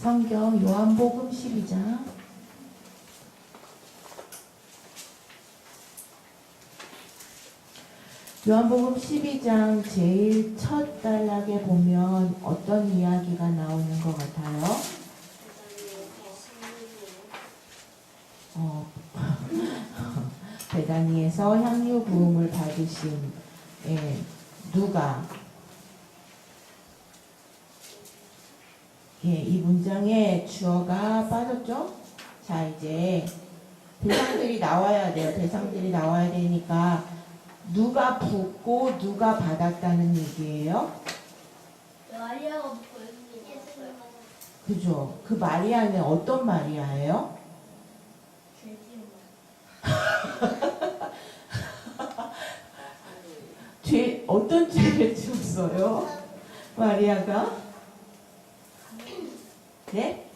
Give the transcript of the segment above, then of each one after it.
성경 요한복음 12장. 요한복음 12장 제일 첫 단락에 보면 어떤 이야기가 나오는 것 같아요? 베다니에서 향유 부음을 받으신 누가 이 문장에 주어가 빠졌죠? 자, 이제 대상들이 나와야 돼요. 대상들이 나와야 되니까 누가 붓고 누가 받았다는 얘기예요. 마리아가 묻고 예수님이 받았어요. 그죠? 그 마리아는 어떤 마리아예요? 어떤 죄를 지었어요? 마리아가? 네?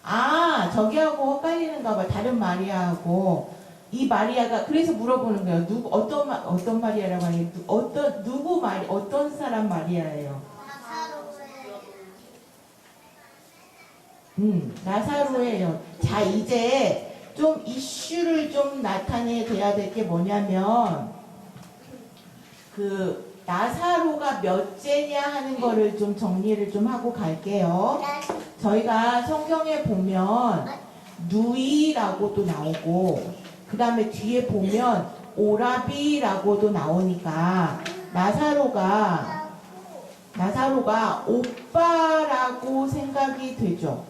아, 저기하고 헷갈리는가 봐. 다른 마리아하고. 이 마리아가, 그래서 물어보는 거예요. 어떤 마리아라고 하니, 어떤 사람 마리아예요? 나사로예요. 자, 이제 좀 이슈를 좀 나타내야 될 게 뭐냐면, 나사로가 몇째냐 하는 거를 좀 정리를 좀 하고 갈게요. 저희가 성경에 보면 누이라고도 나오고 그 다음에 뒤에 보면 오라비라고도 나오니까 나사로가 오빠라고 생각이 되죠.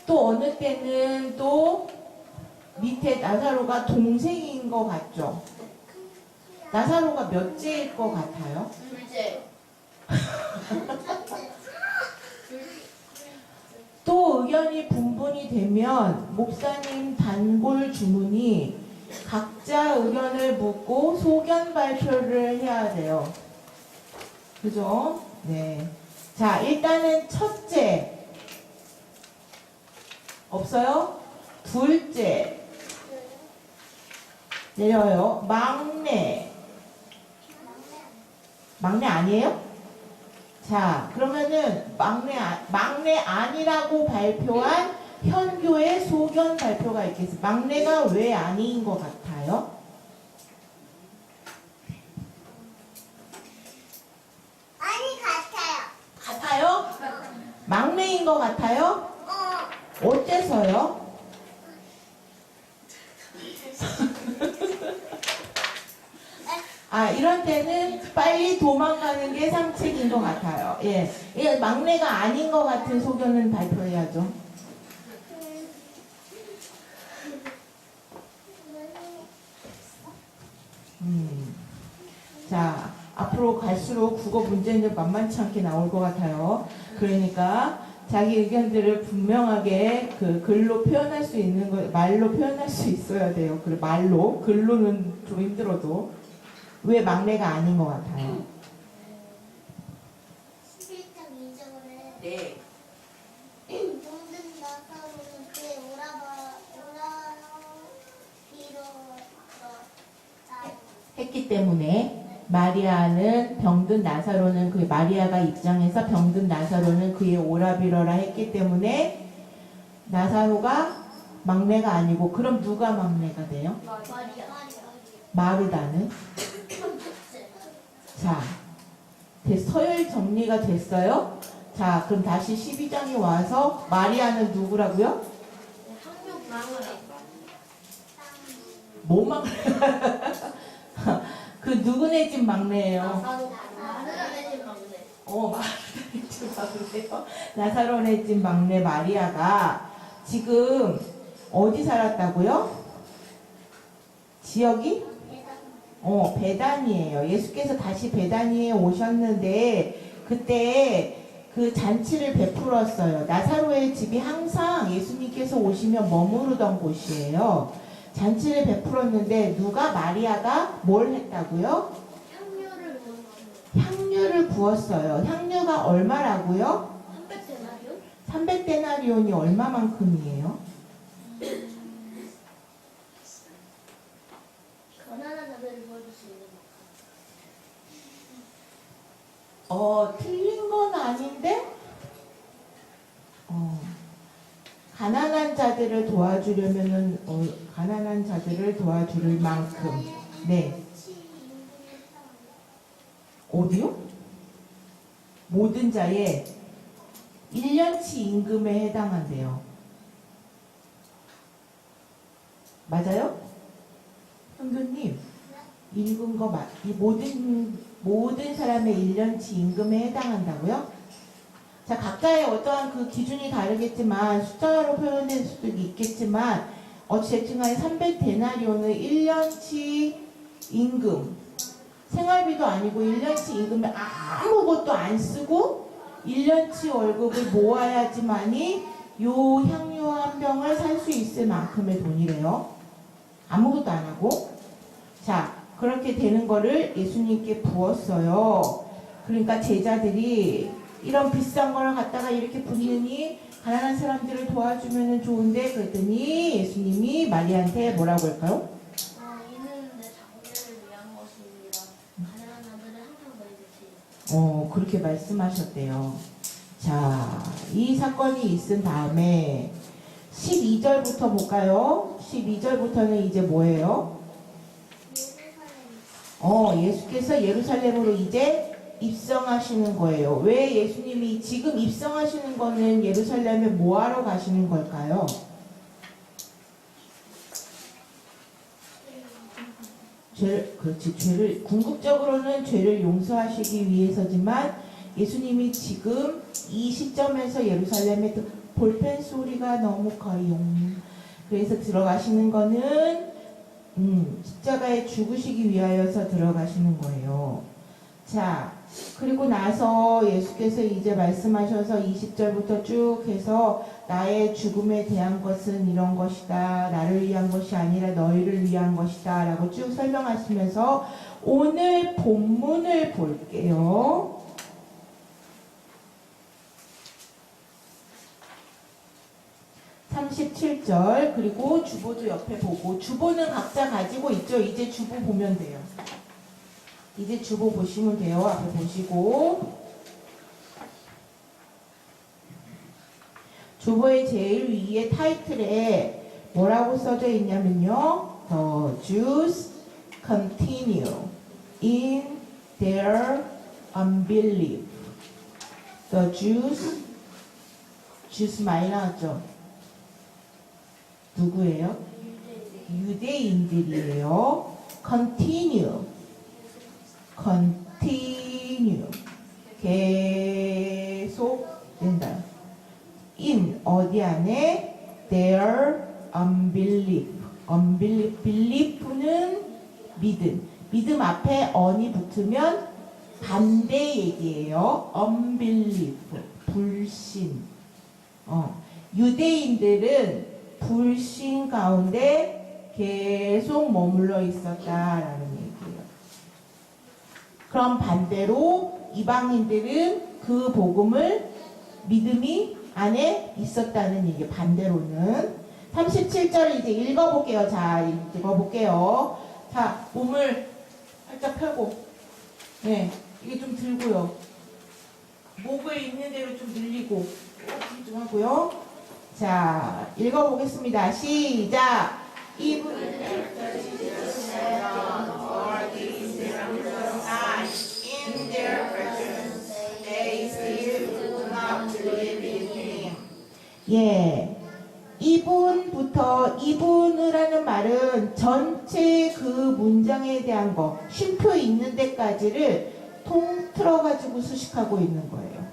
또 어느 때는 또 밑에 나사로가 동생인 것 같죠. 나사로가 몇째일 것 같아요? 둘째. 또 의견이 분분이 되면 목사님 단골 주문이 각자 의견을 묻고 소견 발표를 해야 돼요. 그죠? 네. 자, 일단은 첫째. 없어요? 둘째. 내려요. 막내. 막내 아니에요? 자, 그러면은 막내 아니라고 발표한 현교의 소견 발표가 있겠습니다. 막내가 왜 아닌 것 같아요? 아니, 같아요. 같아요? 막내인 것 같아요? 어째서요? 이런 때는 빨리 도망가는 게 상책인 것 같아요. 예, 막내가 아닌 것 같은 소견은 발표해야죠. 자, 앞으로 갈수록 국어 문제는 만만치 않게 나올 것 같아요. 그러니까 자기 의견들을 분명하게 글로 표현할 수 있는 거, 말로 표현할 수 있어야 돼요. 말로, 글로는 좀 힘들어도. 왜 막내가 아닌 것 같아요? 11장 2절에 네. 모든 나사로는 그의 했기 때문에 마리아는 병든 나사로는 마리아가 입장해서 병든 나사로는 그의 오라비러라 했기 때문에 나사로가 막내가 아니고 그럼 누가 막내가 돼요? 마르다는? 자, 서열 정리가 됐어요? 자, 그럼 다시 12장에 와서 마리아는 누구라고요? 뭐 막내? 누구네 집 막내예요? 나사로네 집 막내. 마르다네 집 막내요? 나사로네 집 막내 마리아가 지금 어디 살았다고요? 지역이? 베단이에요. 예수께서 다시 베단이에 오셨는데 그때 그 잔치를 베풀었어요. 나사로의 집이 항상 예수님께서 오시면 머무르던 곳이에요. 잔치를 베풀었는데 마리아가 뭘 했다고요? 향유를 부었어요. 향유가 얼마라고요? 300데나리온이 얼마만큼이에요? 가난한 자들을 보여줄 수 있는 틀린 건 아닌데 가난한 자들을 도와주려면은 가난한 자들을 도와줄 만큼 네 어디요? 모든 자의 1년치 임금에 해당한대요. 맞아요? 형교님 읽은 거 이 모든 사람의 1년치 임금에 해당한다고요? 자, 각자의 어떠한 그 기준이 다르겠지만 숫자로 표현될 수도 있겠지만 어쨌든 간에 300데나리온은 1년치 임금 생활비도 아니고 1년치 임금을 아무것도 안 쓰고 1년치 월급을 모아야지만이 요 향유 한 병을 살 수 있을 만큼의 돈이래요. 아무것도 안 하고. 자, 그렇게 되는 거를 예수님께 부었어요. 그러니까 제자들이 이런 비싼 걸 갖다가 이렇게 붓느니 가난한 사람들을 도와주면 좋은데 그랬더니 예수님이 마리아한테 뭐라고 할까요? 이는 내 장래를 위한 것입니다. 가난한 자들을 항상 너희 곁에 그렇게 말씀하셨대요. 자, 이 사건이 있은 다음에 12절부터 볼까요? 12절부터는 이제 뭐예요? 예수께서 예루살렘으로 이제 입성하시는 거예요. 왜 예수님이 지금 입성하시는 거는 예루살렘에 뭐하러 가시는 걸까요? 죄를 궁극적으로는 죄를 용서하시기 위해서지만 예수님이 지금 이 시점에서 예루살렘에 볼펜 소리가 너무 커요. 그래서 들어가시는 거는 십자가에 죽으시기 위하여서 들어가시는 거예요. 자, 그리고 나서 예수께서 이제 말씀하셔서 20절부터 쭉 해서 나의 죽음에 대한 것은 이런 것이다. 나를 위한 것이 아니라 너희를 위한 것이다. 라고 쭉 설명하시면서 오늘 본문을 볼게요. 37절 그리고 주보도 옆에 보고 주보는 각자 가지고 있죠. 이제 주보 보면 돼요. 이제 주보 보시면 돼요. 앞에 보시고 주보의 제일 위에 타이틀에 뭐라고 써져 있냐면요. The Jews continue in their unbelief. The Jews 많이 나왔죠. 누구예요? 유대인들이에요. continue 계속 된다. in 어디 안에 their unbelief belief는 믿음 앞에 on이 붙으면 반대 얘기예요. unbelief 불신. 유대인들은 불신 가운데 계속 머물러 있었다라는 얘기예요. 그럼 반대로 이방인들은 그 복음을 믿음이 안에 있었다는 얘기. 반대로는 37절을 이제 읽어볼게요. 자, 읽어볼게요. 자, 몸을 살짝 펴고, 네, 이게 좀 들고요. 목을 있는 대로 좀 늘리고 좀 하고요. 자, 읽어보겠습니다. 시작. 이분 예, 이분을 하는 말은 전체 그 문장에 대한 거 쉼표 있는 데까지를 통틀어가지고 수식하고 있는 거예요.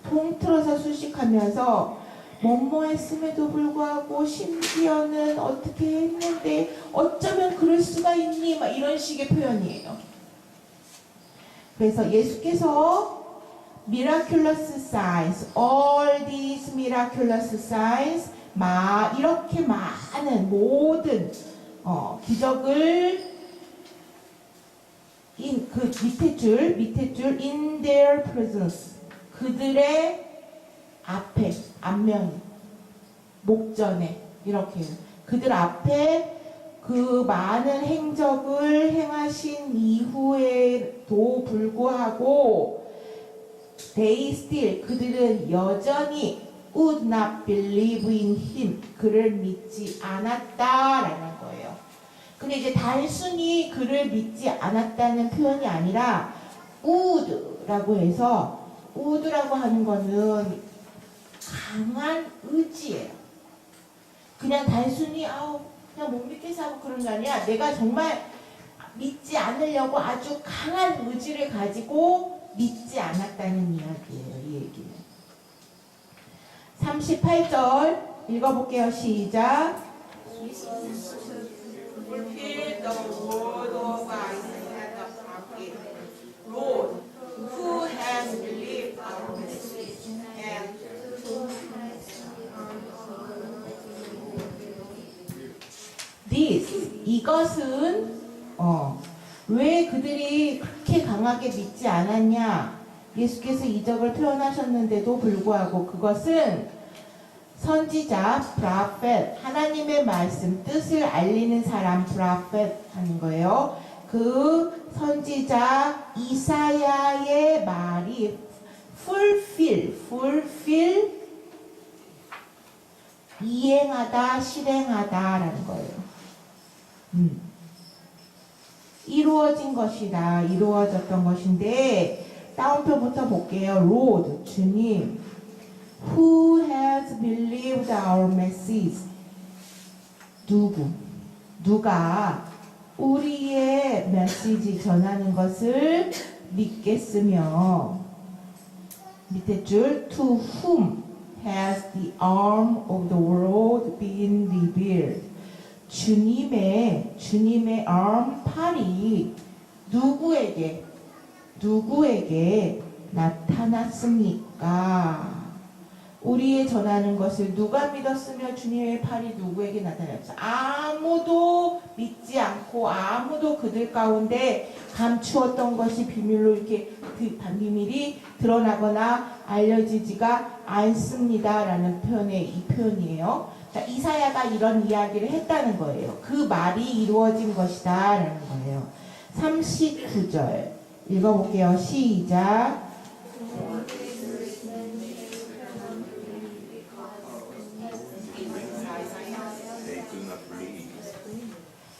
통틀어서 수식하면서 뭐뭐 했음에도 불구하고 심지어는 어떻게 했는데 어쩌면 그럴 수가 있니? 막 이런 식의 표현이에요. 그래서 예수께서 miraculous signs, all these miraculous signs, 이렇게 많은 모든 기적을 그 밑에 줄 in their presence 그들의 앞에 앞면 목전에 이렇게 그들 앞에 그 많은 행적을 행하신 이후에도 불구하고 They still 그들은 여전히 would not believe in him 그를 믿지 않았다라는 거예요. 근데 이제 단순히 그를 믿지 않았다는 표현이 아니라 would라고 해서 would라고 하는 거는 강한 의지예요. 그냥 단순히 그냥 못 믿겠어 하고 그런 게 아니라 내가 정말 믿지 않으려고 아주 강한 의지를 가지고 믿지 않았다는 이야기예요. 이 얘기는. 38절 읽어볼게요. 시작. Fulfill the word of Isaiah the prophet. Lord, who has believed our message and This 이것은 왜 그들이 그렇게 강하게 믿지 않았냐? 예수께서 이적을 표현하셨는데도 불구하고 그것은 선지자 prophet 하나님의 말씀 뜻을 알리는 사람 prophet 하는 거예요. 그 선지자 이사야의 말이 fulfill 이행하다 실행하다라는 거예요. 이루어진 것이다. 이루어졌던 것인데 다운표부터 볼게요. Lord, 주님. Who has believed our message? 누가 우리의 메시지 전하는 것을 믿겠으며 밑에 줄 To whom has the arm of the world been revealed? 주님의 arm 팔이 누구에게 나타났습니까? 우리의 전하는 것을 누가 믿었으며 주님의 팔이 누구에게 나타났어? 아무도 믿지 않고 아무도 그들 가운데 감추었던 것이 비밀로 이렇게 비밀이 드러나거나 알려지지가 않습니다라는 표현의 이 표현이에요. 자, 이사야가 이런 이야기를 했다는 거예요. 그 말이 이루어진 것이다라는 거예요. 39절 읽어볼게요. 시작.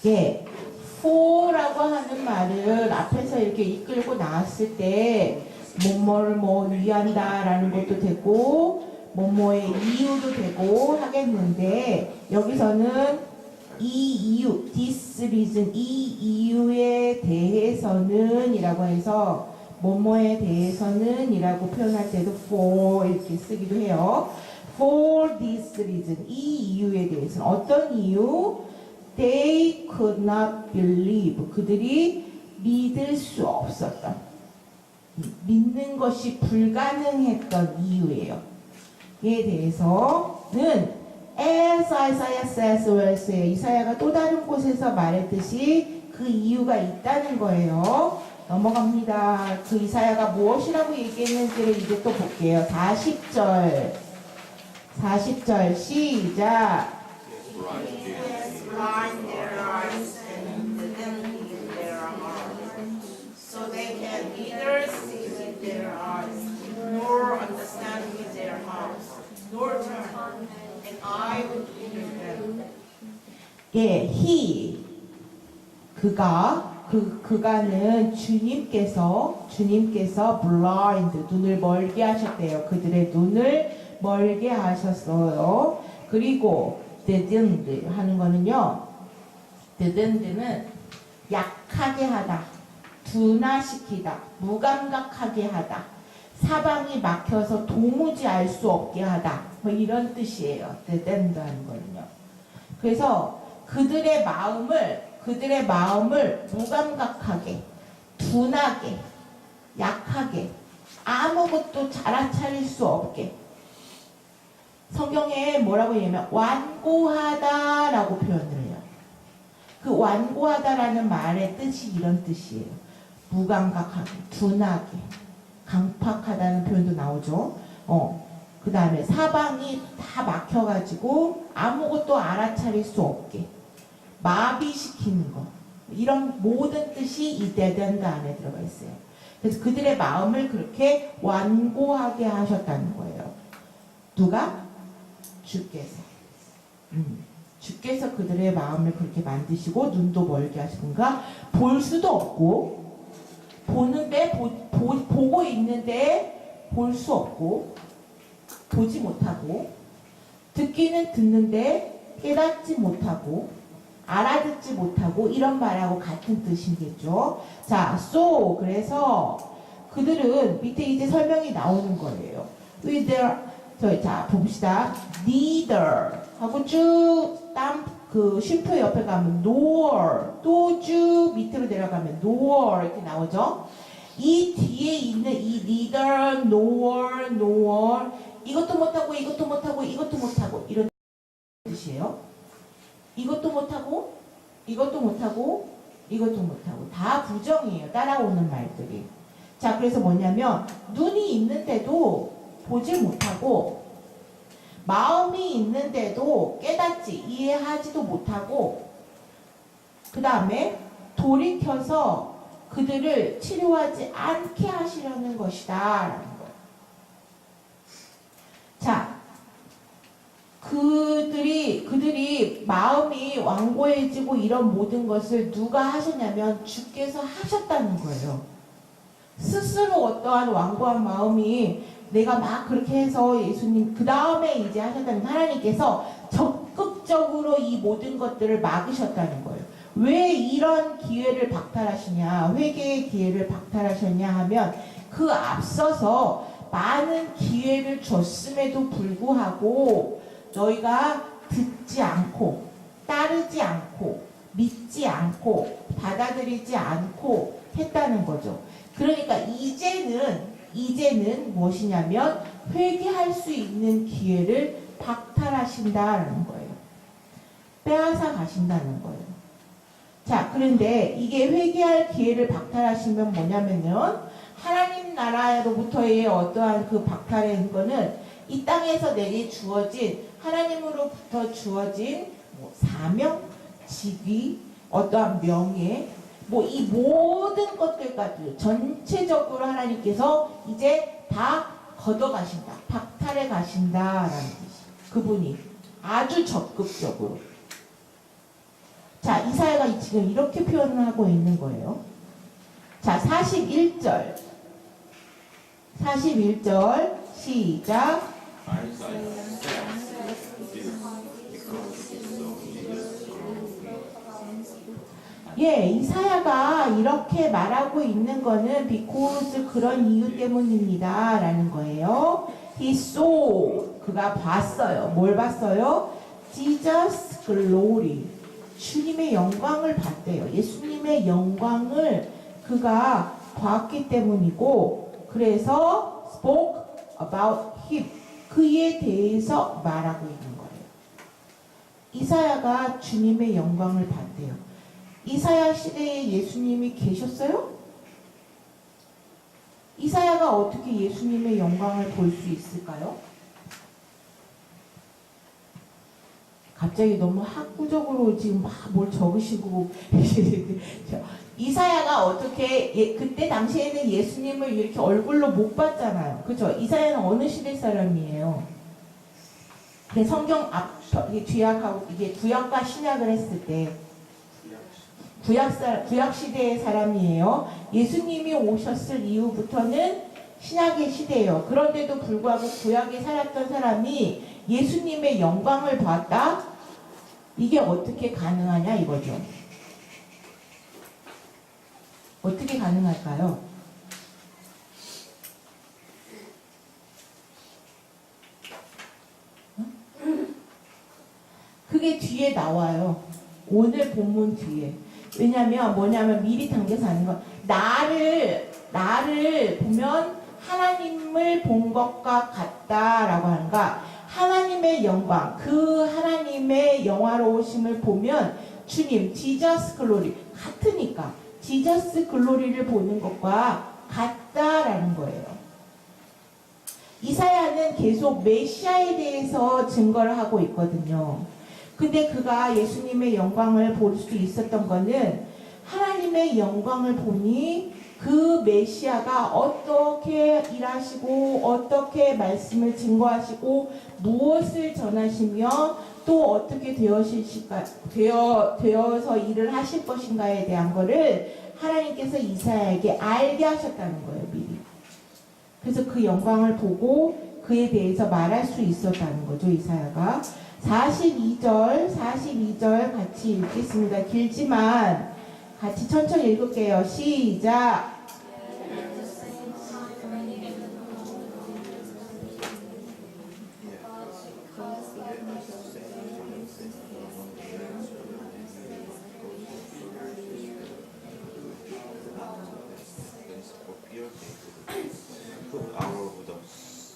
예, for라고 하는 말을 앞에서 이렇게 이끌고 나왔을 때 뭐뭐를 위한다라는 것도 되고 뭐뭐의 이유도 되고 하겠는데 여기서는 이 이유, this reason, 이 이유에 대해서는 이라고 해서 뭐뭐에 대해서는 이라고 표현할 때도 for 이렇게 쓰기도 해요. For this reason, 이 이유에 대해서는 어떤 이유? They could not believe. 그들이 믿을 수 없었던, 믿는 것이 불가능했던 이유예요. 에 대해서는 as Isaiah says elsewhere, 이사야가 또 다른 곳에서 말했듯이 그 이유가 있다는 거예요. 넘어갑니다. 그 이사야가 무엇이라고 얘기했는지를 이제 또 볼게요. 40절 시작. blind their eyes and deaden in their hearts, so they can neither see with their eyes, nor understand with their hearts, nor turn, and I would heal them. 예, 그가는 주님께서 blind, 눈을 멀게 하셨대요. 그들의 눈을 멀게 하셨어요. 그리고 deadened 하는 거는요, deadened는 약하게 하다, 둔화시키다, 무감각하게 하다, 사방이 막혀서 도무지 알 수 없게 하다, 뭐 이런 뜻이에요. deadened 하는 거는요. 그래서 그들의 마음을 무감각하게, 둔하게, 약하게, 아무것도 알아차릴 수 없게. 성경에 뭐라고 얘기하면 완고하다라고 표현을 해요. 그 완고하다라는 말의 뜻이 이런 뜻이에요. 무감각하게, 둔하게, 강팍하다는 표현도 나오죠. 그 다음에 사방이 다 막혀가지고 아무것도 알아차릴 수 없게 마비시키는 거, 이런 모든 뜻이 이 deadened 안에 들어가 있어요. 그래서 그들의 마음을 그렇게 완고하게 하셨다는 거예요. 누가? 주께서. 주께서 그들의 마음을 그렇게 만드시고 눈도 멀게 하시는가? 볼 수도 없고 보는데 보고 있는데 볼 수 없고 보지 못하고 듣기는 듣는데 깨닫지 못하고 알아듣지 못하고 이런 말하고 같은 뜻이겠죠. 자, so 그래서 그들은 밑에 이제 설명이 나오는 거예요. with their 자 봅시다. neither 하고 쭉 그 쉼표 옆에 가면 nor 또 쭉 밑으로 내려가면 nor 이렇게 나오죠. 이 뒤에 있는 이 neither nor 이것도 못하고 이것도 못하고 이것도 못하고 이런 뜻이에요. 이것도 못하고 이것도 못하고 이것도 못하고 다 부정이에요. 따라오는 말들이. 자, 그래서 뭐냐면 눈이 있는데도 보지 못하고 마음이 있는데도 깨닫지 이해하지도 못하고 그 다음에 돌이켜서 그들을 치료하지 않게 하시려는 것이다 라는 거예요. 자, 그들이 마음이 완고해지고 이런 모든 것을 누가 하셨냐면 주께서 하셨다는 거예요. 스스로 어떠한 완고한 마음이 내가 막 그렇게 해서 예수님 그 다음에 이제 하셨다는 하나님께서 적극적으로 이 모든 것들을 막으셨다는 거예요. 왜 이런 기회를 박탈하시냐, 회개의 기회를 박탈하셨냐 하면 그 앞서서 많은 기회를 줬음에도 불구하고 너희가 듣지 않고 따르지 않고 믿지 않고 받아들이지 않고 했다는 거죠. 그러니까 이제는 무엇이냐면 회개할 수 있는 기회를 박탈하신다라는 거예요. 빼앗아 가신다는 거예요. 자, 그런데 이게 회개할 기회를 박탈하시면 뭐냐면요. 하나님 나라로부터의 어떠한 그 박탈의 거는 이 땅에서 내게 주어진 하나님으로부터 주어진 사명, 직위, 어떠한 명예, 이 모든 것들까지 전체적으로 하나님께서 이제 다 걷어가신다. 박탈해 가신다라는 뜻이. 그분이 아주 적극적으로. 자, 이사야가 지금 이렇게 표현을 하고 있는 거예요. 자, 41절. 41절 시작. 예, 이사야가 이렇게 말하고 있는 거는 because 그런 이유 때문입니다 라는 거예요. He saw 그가 봤어요. 뭘 봤어요? Jesus glory 주님의 영광을 봤대요. 예수님의 영광을 그가 봤기 때문이고 그래서 spoke about him 그에 대해서 말하고 있는 거예요. 이사야가 주님의 영광을 봤대요. 이사야 시대에 예수님이 계셨어요? 이사야가 어떻게 예수님의 영광을 볼 수 있을까요? 갑자기 너무 학구적으로 지금 막 뭘 적으시고 이사야가 어떻게 그때 당시에는 예수님을 이렇게 얼굴로 못 봤잖아요. 그렇죠? 이사야는 어느 시대 사람이에요? 성경 앞 뒤약하고 이게 구약과 신약을 했을 때 구약 시대의 사람이에요. 예수님이 오셨을 이후부터는 신약의 시대예요. 그런데도 불구하고 구약에 살았던 사람이 예수님의 영광을 봤다? 이게 어떻게 가능하냐 이거죠. 어떻게 가능할까요? 그게 뒤에 나와요. 오늘 본문 뒤에. 왜냐면 뭐냐면 미리 당겨서 하는 건 나를 보면 하나님을 본 것과 같다라고 하는가 하나님의 영광 그 하나님의 영화로우심을 보면 주님 지저스 글로리 같으니까 지저스 글로리를 보는 것과 같다라는 거예요. 이사야는 계속 메시아에 대해서 증거를 하고 있거든요. 근데 그가 예수님의 영광을 볼 수 있었던 거는 하나님의 영광을 보니 그 메시아가 어떻게 일하시고 어떻게 말씀을 증거하시고 무엇을 전하시며 또 어떻게 되어서 일을 하실 것인가에 대한 거를 하나님께서 이사야에게 알게 하셨다는 거예요, 미리. 그래서 그 영광을 보고 그에 대해서 말할 수 있었다는 거죠, 이사야가. 42절 같이 읽겠습니다. 길지만 같이 천천히 읽을게요. 시작.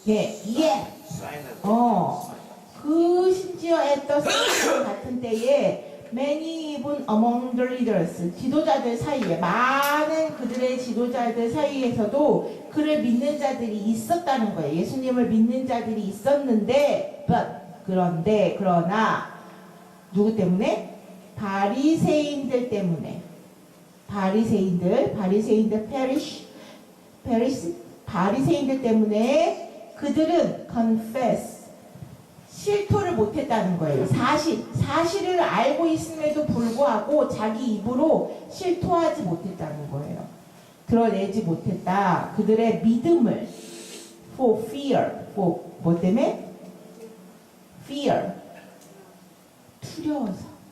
예. 그 심지어 at the same 같은 때에 many even among the leaders 지도자들 사이에 많은 그들의 지도자들 사이에서도 그를 믿는 자들이 있었다는 거예요. 예수님을 믿는 자들이 있었는데 그러나 누구 때문에? 바리새인들 때문에. 바리새인들 바리새인들 때문에 그들은 confess 실토를 못했다는 거예요. 사실을 알고 있음에도 불구하고 자기 입으로 실토하지 못했다는 거예요. 드러내지 못했다. 그들의 믿음을 for fear, 뭐 때문에? fear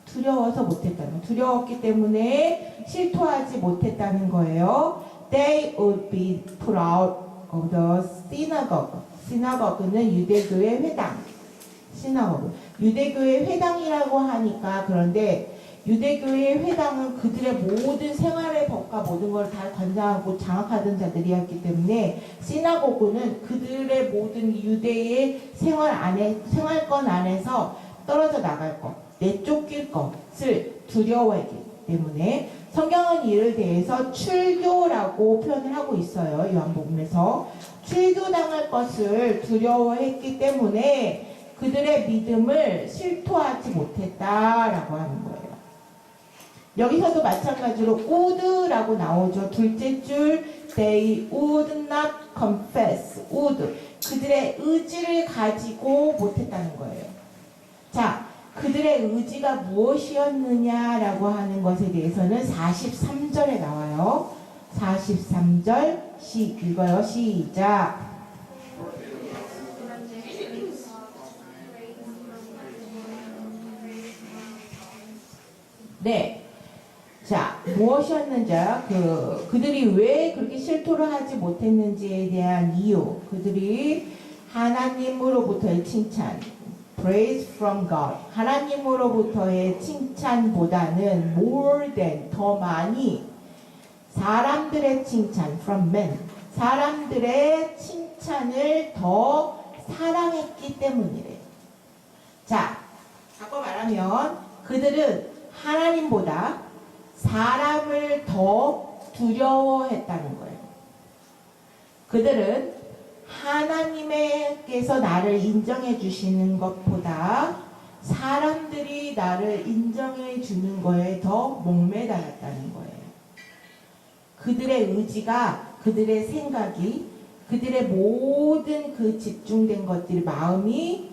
두려워서 못했다는 거예요. 두려웠기 때문에 실토하지 못했다는 거예요. They would be put out of the synagogue. 시나고그는 유대교의 회당. 시나고그. 유대교의 회당이라고 하니까 그런데 유대교의 회당은 그들의 모든 생활의 법과 모든 걸 다 관장하고 장악하던 자들이었기 때문에 시나고그는 그들의 모든 유대의 생활권 안에서 떨어져 나갈 것, 내쫓길 것을 두려워했기 때문에 성경은 이를 대해서 출교라고 표현을 하고 있어요. 요한복음에서 출교당할 것을 두려워했기 때문에 그들의 믿음을 실토하지 못했다라고 하는 거예요. 여기서도 마찬가지로 would라고 나오죠. 둘째 줄 they would not confess. would 그들의 의지를 가지고 못했다는 거예요. 자, 그들의 의지가 무엇이었느냐라고 하는 것에 대해서는 43절에 나와요. 43절 읽어요. 시작. 네. 자, 무엇이었는지, 그들이 왜 그렇게 실토를 하지 못했는지에 대한 이유, 그들이 하나님으로부터의 칭찬, praise from God, 하나님으로부터의 칭찬보다는 more than, 더 많이 사람들의 칭찬, from men, 사람들의 칭찬을 더 사랑했기 때문이래요. 자, 바꿔 말하면 그들은 하나님보다 사람을 더 두려워했다는 거예요. 그들은 하나님께서 나를 인정해 주시는 것보다 사람들이 나를 인정해 주는 거에 더 목매달았다는 거예요. 그들의 의지가, 그들의 생각이, 그들의 모든 그 집중된 것들이, 마음이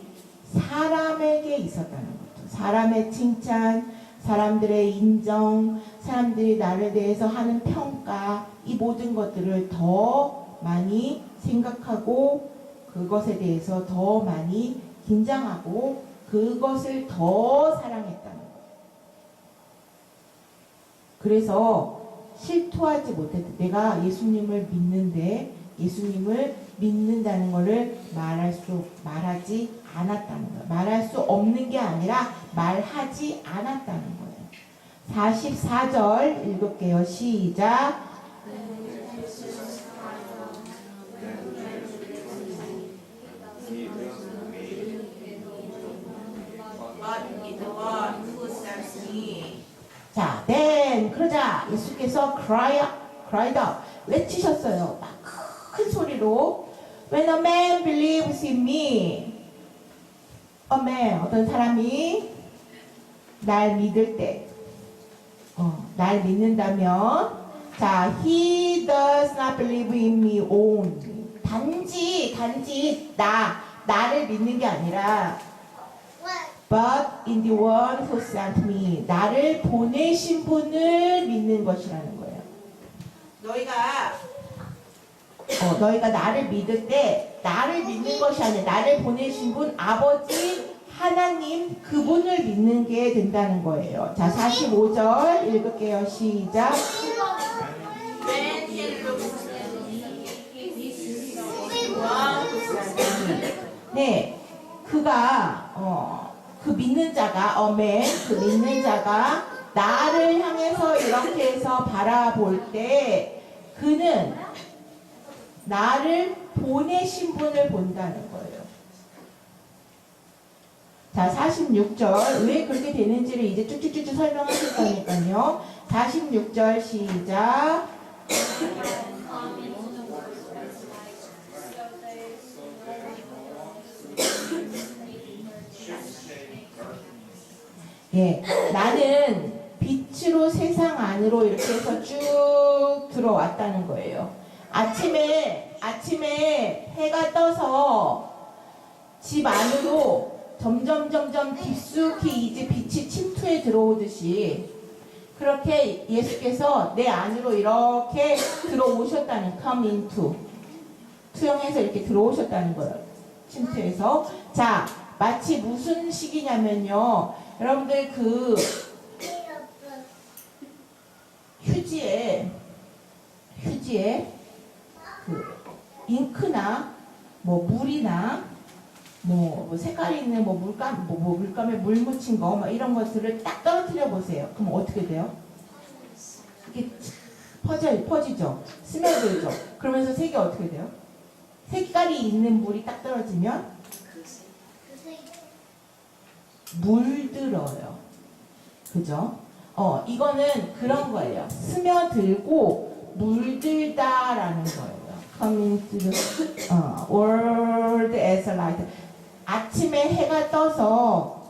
사람에게 있었다는 거죠. 사람의 칭찬, 사람들의 인정, 사람들이 나를 대해서 하는 평가, 이 모든 것들을 더 많이 생각하고 그것에 대해서 더 많이 긴장하고 그것을 더 사랑했다는 거예요. 그래서 실토하지 못했다. 내가 예수님을 믿는데 예수님을 믿는다는 것을 말하지 않았다는 거예요. 말할 수 없는 게 아니라 말하지 않았다는 거예요. 44절 읽을게요. 시작. 자, then 그러자 예수께서 cried out, 외치셨어요. 막 큰 소리로 When a man believes in me, a man, 어떤 사람이 날 믿을 때, 날 믿는다면, 자, he does not believe in me only. 단지 나를 믿는 게 아니라 but in the one who sent me. 나를 보내신 분을 믿는 것이라는 거예요. 너희가 나를 믿을 때 나를 믿는 것이 아니라 나를 보내신 분 아버지 하나님 그분을 믿는 게 된다는 거예요. 자, 45절 읽을게요. 시작. When he looks at me, he sees the one who sent me. 네, 그 믿는 자가 그 믿는 자가 나를 향해서 이렇게 해서 바라볼 때 그는 나를 보내신 분을 본다는 거예요. 자, 46절 왜 그렇게 되는지를 이제 쭉쭉쭉 설명하실 거니까요. 46절 시작. 예, 나는 빛으로 세상 안으로 이렇게 해서 쭉 들어왔다는 거예요. 아침에 해가 떠서 집 안으로 점점 깊숙이 이제 빛이 침투해 들어오듯이 그렇게 예수께서 내 안으로 이렇게 들어오셨다는 come into 투영해서 이렇게 들어오셨다는 거예요. 침투해서. 자, 마치 무슨 식이냐면요. 여러분들 그 휴지에 그 잉크나 뭐 물이나 뭐 색깔이 있는 물감에 물 묻힌 거 막 이런 것들을 딱 떨어뜨려 보세요. 그럼 어떻게 돼요? 이게 퍼지죠. 스며들죠. 그러면서 색이 어떻게 돼요? 색깔이 있는 물이 딱 떨어지면 물들어요. 그죠? 이거는 그런 거예요. 스며들고 물들다라는 거예요. Come into the world as a light. 아침에 해가 떠서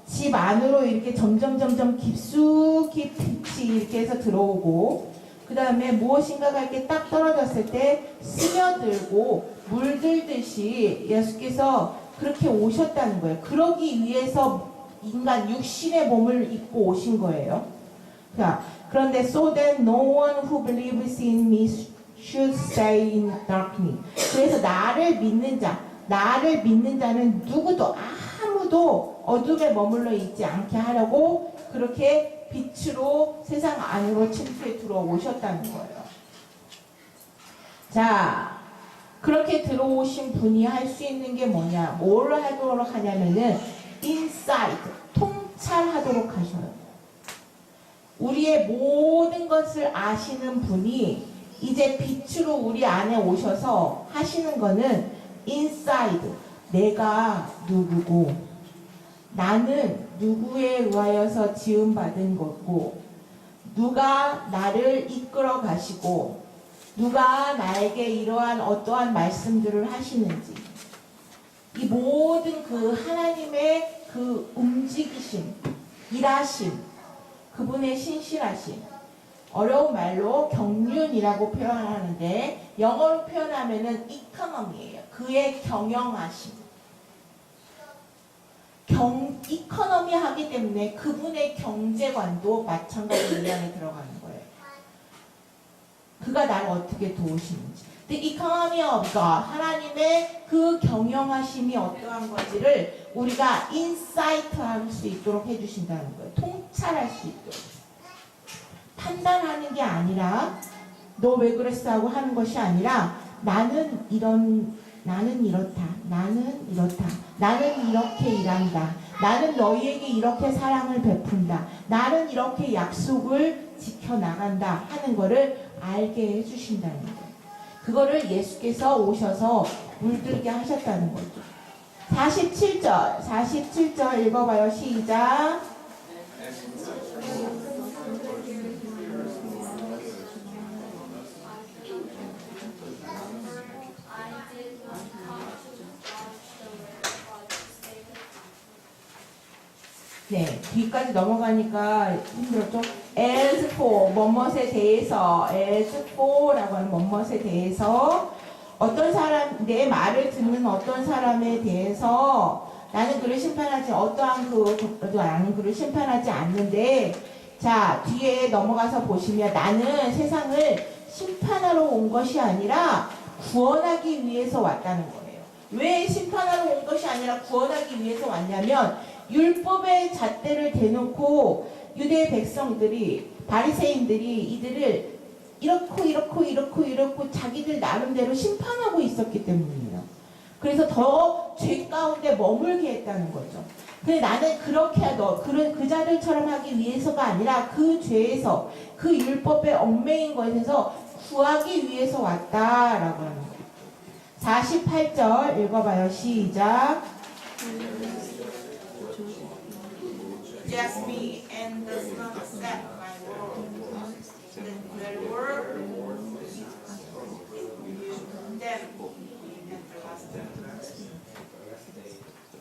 집 안으로 이렇게 점점 깊숙이 빛이 이렇게 해서 들어오고 그 다음에 무엇인가가 이렇게 딱 떨어졌을 때 스며들고 물들듯이 예수께서 그렇게 오셨다는 거예요. 그러기 위해서 인간 육신의 몸을 입고 오신 거예요. 자, 그런데 so that no one who believes in me should stay in darkness. 그래서 나를 믿는 자는 아무도 어둠에 머물러 있지 않게 하려고 그렇게 빛으로 세상 안으로 침투해 들어오셨다는 거예요. 자, 그렇게 들어오신 분이 할 수 있는 게 뭐냐? 뭘 하도록 하냐면은 inside, 통찰하도록 하셔요. 우리의 모든 것을 아시는 분이 이제 빛으로 우리 안에 오셔서 하시는 거는 inside, 내가 누구고 나는 누구에 의하여서 지음받은 거고 누가 나를 이끌어 가시고 누가 나에게 이러한 어떠한 말씀들을 하시는지 이 모든 그 하나님의 그 움직이심, 일하심, 그분의 신실하심, 어려운 말로 경륜이라고 표현하는데 영어로 표현하면은 이코노미예요. 그의 경영하심. 이코노미 하기 때문에 그분의 경제관도 마찬가지로 이 안에 들어가는 거예요. 그가 나를 어떻게 도우시는지. The economy of God, 하나님의 그 경영하심이 어떠한 건지를 우리가 인사이트할 수 있도록 해주신다는 거예요. 통찰할 수 있도록. 판단하는 게 아니라 너 왜 그랬어 하고 하는 것이 아니라 나는 이렇다. 나는 이렇게 일한다. 나는 너희에게 이렇게 사랑을 베푼다. 나는 이렇게 약속을 지켜나간다 하는 거를 알게 해주신다는 거예요. 그거를 예수께서 오셔서 물들게 하셨다는 거죠. 47절 읽어봐요. 시작. 네, 뒤까지 넘어가니까 힘들었죠? as for 뭐뭇에 대해서 as for라고 하는 뭐뭇에 대해서 어떤 사람 내 말을 듣는 어떤 사람에 대해서 나는 그를 심판하지 나는 그를 심판하지 않는데 자 뒤에 넘어가서 보시면 나는 세상을 심판하러 온 것이 아니라 구원하기 위해서 왔다는 거예요. 왜 심판하러 온 것이 아니라 구원하기 위해서 왔냐면 율법의 잣대를 대놓고 유대 백성들이 바리새인들이 이들을 이렇고 자기들 나름대로 심판하고 있었기 때문이에요. 그래서 더 죄 가운데 머물게 했다는 거죠. 근데 나는 그렇게 그 자들처럼 하기 위해서가 아니라 그 죄에서 그 율법의 얽매인 것에서 구하기 위해서 왔다라고 하는 거예요. 48절 읽어봐요. 시작. Rejects me and does not accept my word. Their word them everlasting.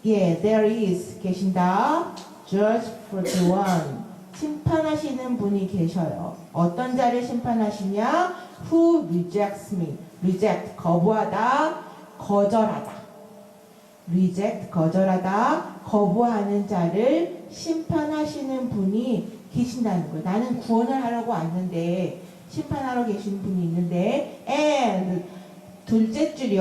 예, there is 계신다. Judge for the one. 심판하시는 분이 계셔요. 어떤 자를 심판하시냐? Who rejects me. reject 거부하다, 거절하다. reject 거절하다, 거부하는 자를 심판하시는 분이 계신다는 거예요. 나는 구원을 하려고 왔는데 심판하러 계신 분이 있는데 and 둘째 줄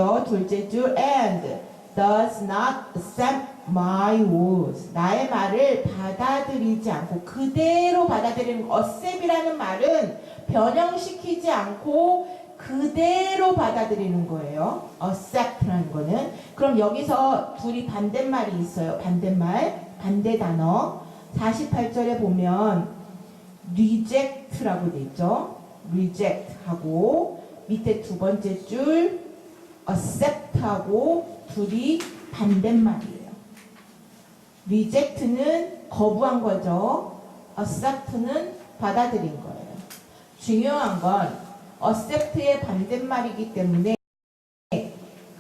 and does not accept my words. 나의 말을 받아들이지 않고 그대로 받아들이는 accept이라는 말은 변형시키지 않고 그대로 받아들이는 거예요. accept라는 거는. 그럼 여기서 둘이 반대말이 있어요. 반대 단어. 48절에 보면 reject라고 돼 있죠. reject 하고 밑에 두 번째 줄 accept 하고 둘이 반대말이에요. reject는 거부한 거죠. accept는 받아들인 거예요. 중요한 건 accept의 반대말이기 때문에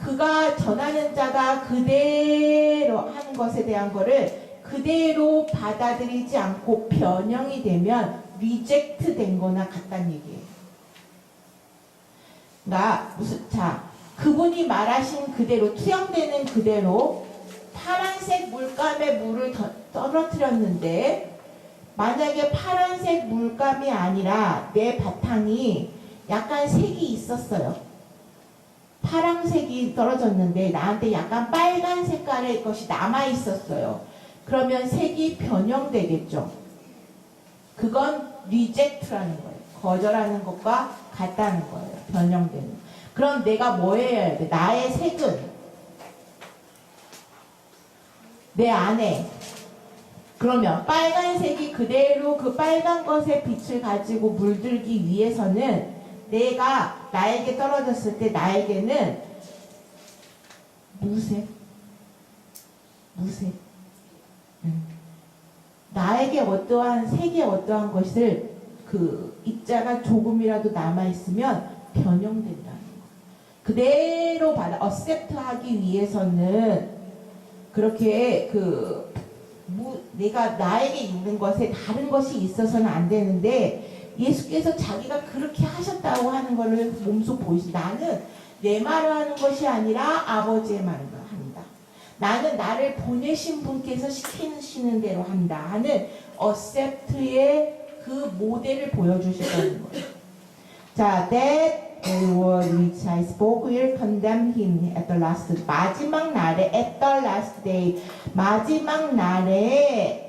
그가 전하는 자가 그대로 하는 것에 대한 거를 그대로 받아들이지 않고 변형이 되면 reject 된 거나 같다는 얘기예요. 그분이 말하신 그대로 투영되는 그대로 파란색 물감에 물을 떨어뜨렸는데 만약에 파란색 물감이 아니라 내 바탕이 약간 색이 있었어요. 파란색이 떨어졌는데 나한테 약간 빨간 색깔의 것이 남아 있었어요. 그러면 색이 변형되겠죠. 그건 reject라는 거예요. 거절하는 것과 같다는 거예요. 변형되는. 그럼 내가 뭐 해야 돼? 나의 색은 내 안에 그러면 빨간색이 그대로 그 빨간 것의 빛을 가지고 물들기 위해서는 내가 나에게 떨어졌을 때 나에게는 무색 나에게 어떠한 색의 어떠한 것을 그 입자가 조금이라도 남아있으면 변형된다는 거. 그대로 받아 accept 하기 위해서는 그렇게 내가 나에게 있는 것에 다른 것이 있어서는 안 되는데 예수께서 자기가 그렇게 하셨다고 하는 것을 몸소 보이시. 나는 내 말을 하는 것이 아니라 아버지의 말을 합니다. 나는 나를 보내신 분께서 시키시는 대로 한다 하는 accept의 그 모델을 보여주시다는 거예요. 자, that word which I spoke will condemn him at the last day. 마지막 날에 at the last day. 마지막 날에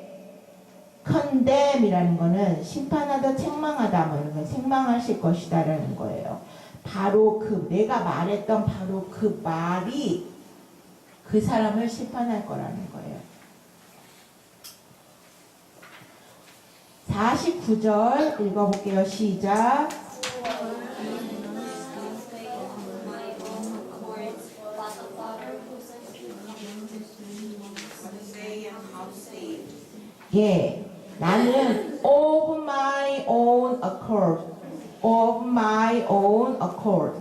condemn이라는 거는 심판하다, 책망하다 뭐 이런 거 책망하실 것이다라는 거예요. 바로 내가 말했던 바로 그 말이 그 사람을 심판할 거라는 거예요. 49절 읽어볼게요. 시작. 예, 나는 of my own accord,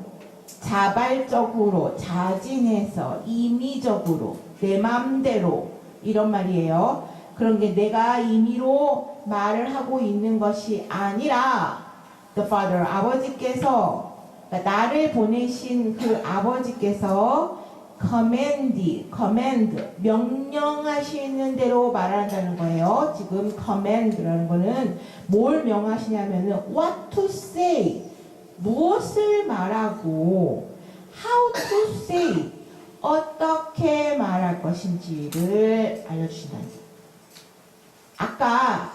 자발적으로, 자진해서, 임의적으로, 내 맘대로 이런 말이에요. 그런 게 내가 임의로 말을 하고 있는 것이 아니라 the father, 아버지께서 그러니까 나를 보내신 그 아버지께서 command, 명령하시는 대로 말한다는 거예요. 지금 command라는 거는 뭘 명하시냐면은 what to say, 무엇을 말하고 how to say, 어떻게 말할 것인지를 알려주신다는 거예요. 아까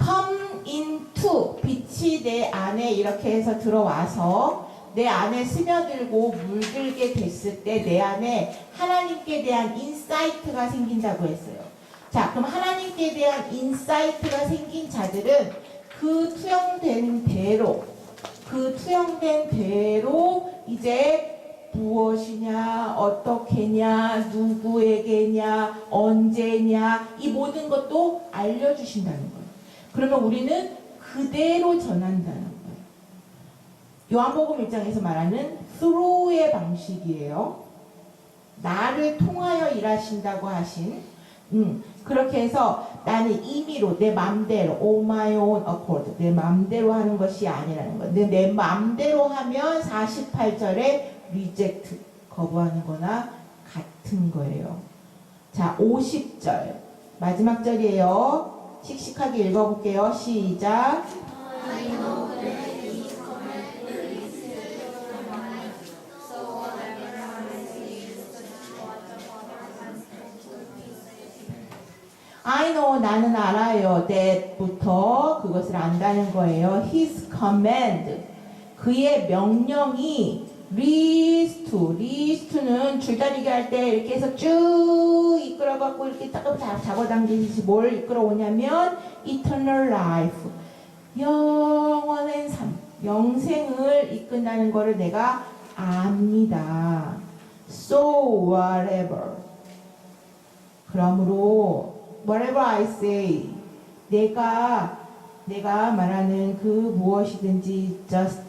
come into, 빛이 내 안에 이렇게 해서 들어와서 내 안에 스며들고 물들게 됐을 때 내 안에 하나님께 대한 인사이트가 생긴다고 했어요. 자, 그럼 하나님께 대한 인사이트가 생긴 자들은 그 투영된 대로 이제 무엇이냐, 어떻게냐, 누구에게냐, 언제냐, 이 모든 것도 알려주신다는 거예요. 그러면 우리는 그대로 전한다는 거예요. 요한복음 1장에서 말하는 through의 방식이에요. 나를 통하여 일하신다고 하신 그렇게 해서 나는 임의로 내 맘대로 on my own accord 내 맘대로 하는 것이 아니라는 거예요. 내 맘대로 하면 48절에 reject 거부하는 거나 같은 거예요. 자, 50절 마지막 절이에요. 씩씩하게 읽어볼게요. 시작. I know, 나는 알아요. that부터 그것을 안다는 거예요. His command, 그의 명령이 leads to는 줄다리기 할 때 이렇게 해서 쭉 이끌어갖고 이렇게 딱 잡아당기듯이 뭘 이끌어오냐면 eternal life, 영원한 삶, 영생을 이끈다는 거를 내가 압니다. So whatever, 그러므로 whatever I say, 내가 말하는 그 무엇이든지 just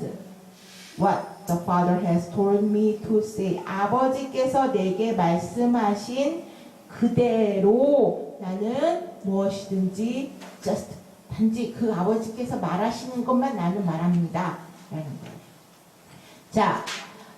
what the Father has told me to say, 아버지께서 내게 말씀하신 그대로 나는 무엇이든지 just 단지 그 아버지께서 말하시는 것만 나는 말합니다 라는 거예요. 자,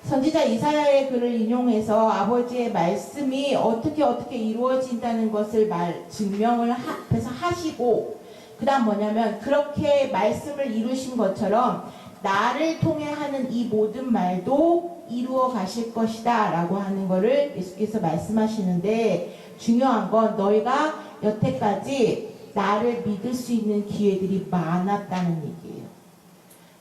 선지자 이사야의 글을 인용해서 아버지의 말씀이 어떻게 이루어진다는 것을 증명을 앞에서 하시고, 그 다음 뭐냐면 그렇게 말씀을 이루신 것처럼 나를 통해 하는 이 모든 말도 이루어 가실 것이다 라고 하는 거를 예수께서 말씀하시는데, 중요한 건 너희가 여태까지 나를 믿을 수 있는 기회들이 많았다는 얘기예요.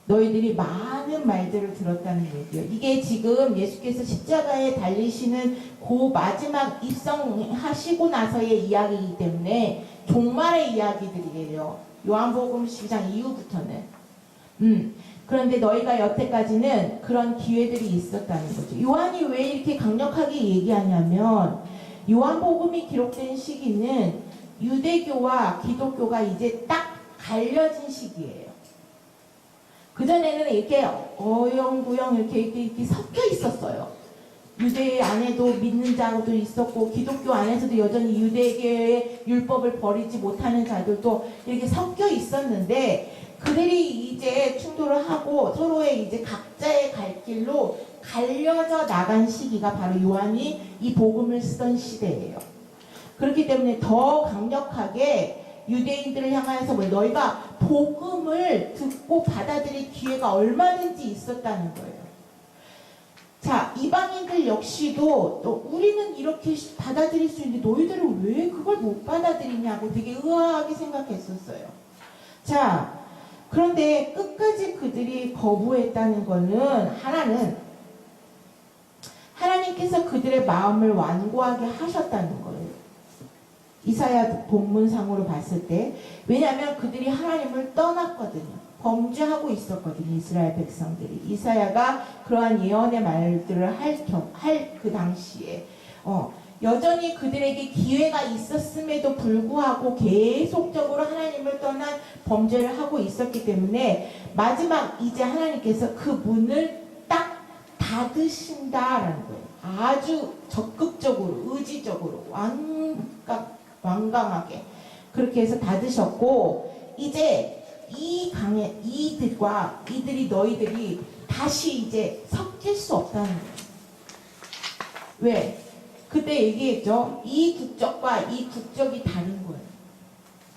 너희들이 많은 말들을 들었다는 얘기예요. 이게 지금 예수께서 십자가에 달리시는 그 마지막 입성하시고 나서의 이야기이기 때문에 종말의 이야기들이에요. 요한복음 12장 이후부터는. 그런데 너희가 여태까지는 그런 기회들이 있었다는 거죠. 요한이 왜 이렇게 강력하게 얘기하냐면, 요한복음이 기록된 시기는 유대교와 기독교가 이제 딱 갈려진 시기예요. 그전에는 이렇게 어영부영 이렇게 섞여 있었어요. 유대 안에도 믿는 자도 있었고, 기독교 안에서도 여전히 유대교의 율법을 버리지 못하는 자들도 이렇게 섞여 있었는데, 그들이 이제 충돌을 하고 서로의 이제 각자의 갈 길로 갈려져 나간 시기가 바로 요한이 이 복음을 쓰던 시대예요. 그렇기 때문에 더 강력하게 유대인들을 향해서 너희가 복음을 듣고 받아들일 기회가 얼마든지 있었다는 거예요. 자, 이방인들 역시도 또 우리는 이렇게 받아들일 수 있는데 너희들은 왜 그걸 못 받아들이냐고 되게 의아하게 생각했었어요. 자, 그런데 끝까지 그들이 거부했다는 거는 하나는 하나님께서 그들의 마음을 완고하게 하셨다는 거예요. 이사야 본문상으로 봤을 때, 왜냐하면 그들이 하나님을 떠났거든요. 범죄하고 있었거든요. 이스라엘 백성들이. 이사야가 그러한 예언의 말들을 할 그 당시에 여전히 그들에게 기회가 있었음에도 불구하고 계속적으로 하나님을 떠난 범죄를 하고 있었기 때문에 마지막 이제 하나님께서 그 문을 딱 닫으신다라는 거예요. 아주 적극적으로, 의지적으로, 완강하게 그렇게 해서 닫으셨고 이제 이 강에 너희들이 다시 이제 섞일 수 없다는 거예요. 왜? 그때 얘기했죠. 이 국적과 이 국적이 다른 거예요.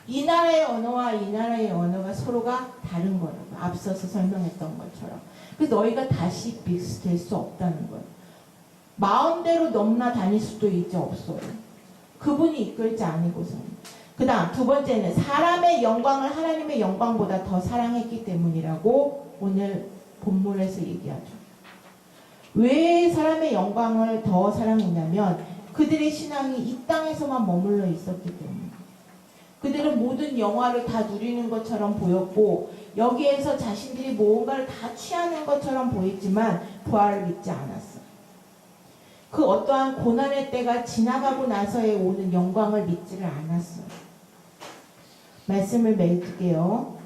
이 나라의 언어와 이 나라의 언어가 서로가 다른 거라고. 앞서서 설명했던 것처럼. 그래서 너희가 다시 비슷할 수 없다는 거예요. 마음대로 넘나 다닐 수도 이제 없어요. 그분이 이끌지 아니고서는. 그 다음 두 번째는 사람의 영광을 하나님의 영광보다 더 사랑했기 때문이라고 오늘 본문에서 얘기하죠. 왜 사람의 영광을 더 사랑했냐면 그들의 신앙이 이 땅에서만 머물러 있었기 때문에. 그들은 모든 영화를 다 누리는 것처럼 보였고 여기에서 자신들이 무언가를 다 취하는 것처럼 보였지만 부활을 믿지 않았어요. 그 어떠한 고난의 때가 지나가고 나서에 오는 영광을 믿지를 않았어요. 말씀을 맺을게요.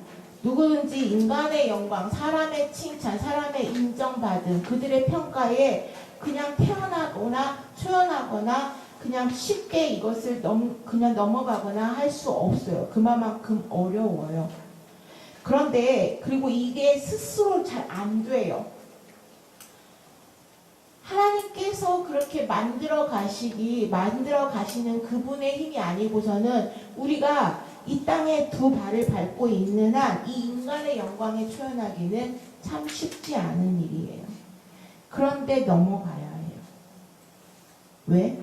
누구든지 인간의 영광, 사람의 칭찬, 사람의 인정받은 그들의 평가에 그냥 태어나거나 초연하거나 그냥 쉽게 이것을 그냥 넘어가거나 할 수 없어요. 그만큼 어려워요. 그런데 그리고 이게 스스로 잘 안 돼요. 하나님께서 그렇게 만들어 가시는 그분의 힘이 아니고서는 우리가 이 땅에 두 발을 밟고 있는 한 이 인간의 영광에 초연하기는 참 쉽지 않은 일이에요. 그런데 넘어가야 해요. 왜?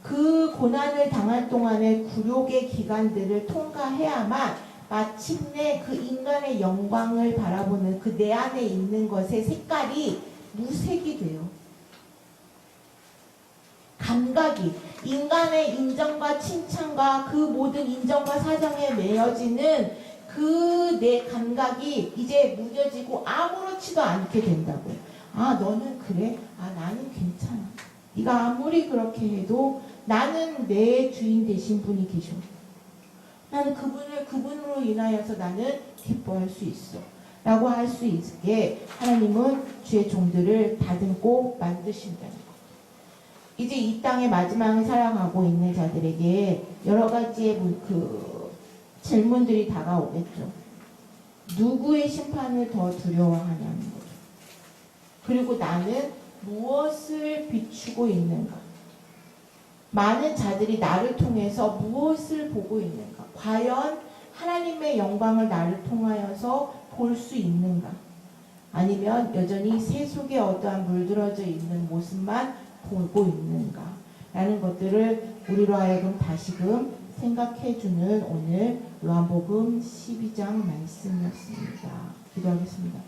그 고난을 당할 동안의 굴욕의 기간들을 통과해야만 마침내 그 인간의 영광을 바라보는 그 내 안에 있는 것의 색깔이 무색이 돼요. 감각이 인간의 인정과 칭찬과 그 모든 인정과 사정에 매여지는 그 내 감각이 이제 무뎌지고 아무렇지도 않게 된다고요. 아 너는 그래? 아 나는 괜찮아. 네가 아무리 그렇게 해도 나는 내 주인 되신 분이 계셔. 나는 그분으로 인하여서 나는 기뻐할 수 있어. 라고 할 수 있게 하나님은 주의 종들을 다듬고 만드신다는 거. 이제 이 땅의 마지막을 살아가고 있는 자들에게 여러 가지의 질문들이 다가오겠죠. 누구의 심판을 더 두려워하냐는 거죠. 그리고 나는 무엇을 비추고 있는가? 많은 자들이 나를 통해서 무엇을 보고 있는가? 과연 하나님의 영광을 나를 통하여서 볼 수 있는가? 아니면 여전히 새 속에 어떠한 물들어져 있는 모습만 보고 있는가? 라는 것들을 우리로 하여금 다시금 생각해주는 오늘 요한복음 12장 말씀이었습니다. 기도하겠습니다.